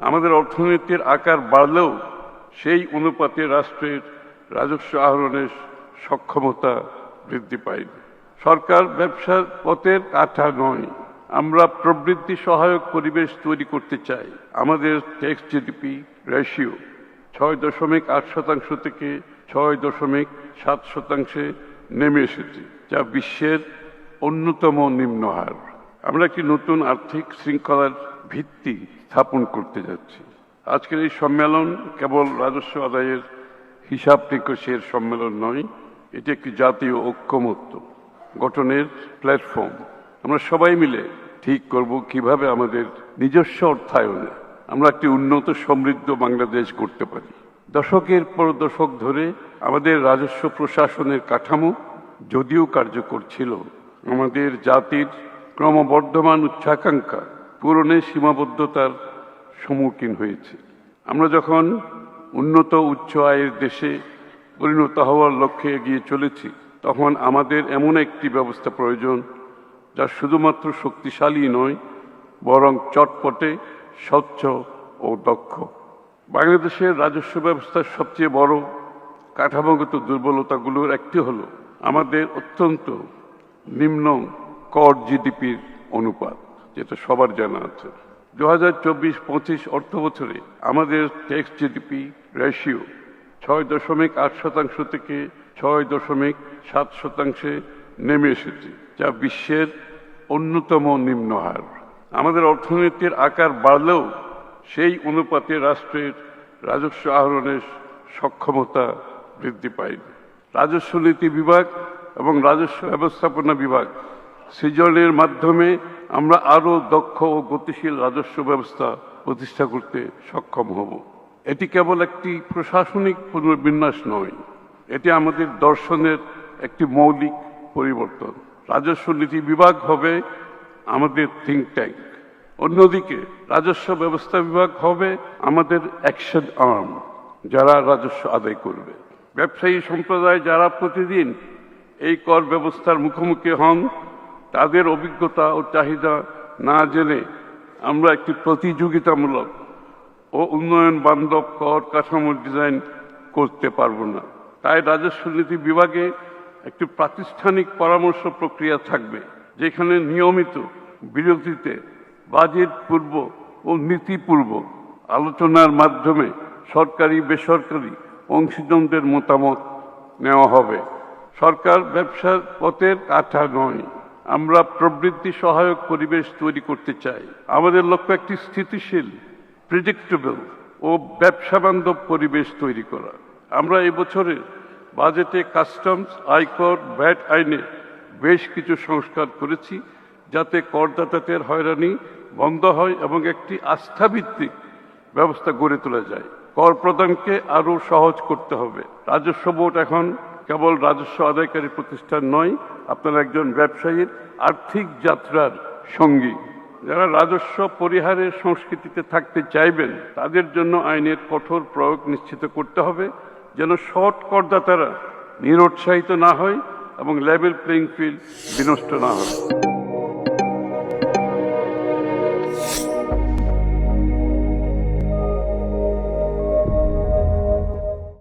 আমাদের অর্থনীতির আকার বাড়লেও সেই অনুপাতে রাষ্ট্রের রাজস্ব আহরণের সক্ষমতা বৃদ্ধি পায়নি। সরকার ব্যবসার পথের কাঁটা নয়। আমরা প্রবৃদ্ধি সহায়ক পরিবেশ তৈরি করতে চাই। আমাদের ট্যাক্স জিডিপি রেশিও 6.8% থেকে 6.7% নেমে এসেছে, যা বিশ্বের অন্যতম নিম্ন হার। আমরা একটি নতুন আর্থিক শৃঙ্খলার ভিত্তি স্থাপন করতে যাচ্ছি। আজকের এই সম্মেলন কেবল রাজস্ব আদায়ের হিসাব নিকাশের সম্মেলন নয়, এটি একটি জাতীয় ঐক্যমত্য গঠনের প্ল্যাটফর্ম। আমরা সবাই মিলে ঠিক করব কিভাবে আমাদের নিজস্ব অর্থায়নে আমরা একটি উন্নত সমৃদ্ধ বাংলাদেশ করতে পারি। দশকের পর দশক ধরে আমাদের রাজস্ব প্রশাসনের কাঠামো যদিও কার্যকর ছিল, আমাদের জাতির ক্রমবর্ধমান উচ্চাকাঙ্ক্ষা পূরণে সীমাবদ্ধতার সম্মুখীন হয়েছে। আমরা যখন উন্নত উচ্চ আয়ের দেশে পরিণত হওয়ার লক্ষ্যে এগিয়ে চলেছি, তখন আমাদের এমন একটি ব্যবস্থা প্রয়োজন যা শুধুমাত্র শক্তিশালী নয়, বরং চটপটে, স্বচ্ছ ও দক্ষ। বাংলাদেশের রাজস্ব ব্যবস্থার সবচেয়ে বড় কাঠামোগত দুর্বলতাগুলোর একটি হল আমাদের অত্যন্ত নিম্ন কর জিডিপির অনুপাত, যেটা সবার জানা আছে। 2024-25 অর্থ বছরে আমাদের ট্যাক্স জিডিপি রেশিও 6.8% থেকে 6.7% নেমে এসেছে, যা বিশ্বের অন্যতম নিম্ন হার। আমাদের অর্থনীতির আকার বাড়লেও সেই অনুপাতে রাষ্ট্রের রাজস্ব আহরণের সক্ষমতা বৃদ্ধি পায়নি। রাজস্ব নীতি বিভাগ এবং রাজস্ব ব্যবস্থাপনা বিভাগ সৃজনের মাধ্যমে আমরা আরও দক্ষ ও গতিশীল রাজস্ব ব্যবস্থা প্রতিষ্ঠা করতে সক্ষম হব। এটি কেবল একটি প্রশাসনিক পুনর্বিন্যাস নয়, এটি আমাদের দর্শনের একটি মৌলিক পরিবর্তন। রাজস্ব নীতি বিভাগ হবে আমাদের থিঙ্ক ট্যাঙ্ক, অন্যদিকে রাজস্ব ব্যবস্থা বিভাগ হবে আমাদের অ্যাকশন আর্ম, যারা রাজস্ব আদায় করবে। ব্যবসায়ী সম্প্রদায় যারা প্রতিদিন এই কর ব্যবস্থার মুখোমুখি হন, তাদের অভিজ্ঞতা ও চাহিদা না জেনে আমরা একটি প্রতিযোগিতামূলক ও উন্নয়ন বান্ধব কর কাঠামো ডিজাইন করতে পারব না। তাই রাজস্ব নীতি বিভাগে একটি প্রাতিষ্ঠানিক পরামর্শ প্রক্রিয়া থাকবে, যেখানে নিয়মিত বিরতিতে বাজেট পূর্ব ও নীতিপূর্ব আলোচনার মাধ্যমে সরকারি বেসরকারি অংশীদারদের মতামত নেওয়া হবে। সরকার ব্যবসার পথের কাঁটা নয়। আমরা প্রবৃদ্ধি সহায়ক পরিবেশ তৈরি করতে চাই। আমাদের লক্ষ্য একটি স্থিতিশীল, প্রেডিক্টেবল ও ব্যবসা বান্ধব পরিবেশ তৈরি করা। আমরা এবছরের বাজেটে কাস্টমস, আয়কর, ভ্যাট আইনে বেশ কিছু সংস্কার করেছি, যাতে করদাতাদের হয়রানি বন্ধ হয় এবং একটি আস্থাভিত্তিক ব্যবস্থা গড়ে তোলা যায়। কর প্রদানকে আরও সহজ করতে হবে। রাজস্ব বোর্ড এখন কেবল রাজস্ব আদায়কারী প্রতিষ্ঠান নয়, আপনারা একজন ব্যবসায়ীর আর্থিক যাত্রার সঙ্গী। যারা রাজস্ব পরিহারের সংস্কৃতিতে থাকতে চাইবেন, তাদের জন্য আইনের কঠোর প্রয়োগ নিশ্চিত করতে হবে, যেন সৎ করদাতারা নিরুৎসাহিত না হয় এবং লেভেল প্লেইং ফিল্ড বিনষ্ট না হয়।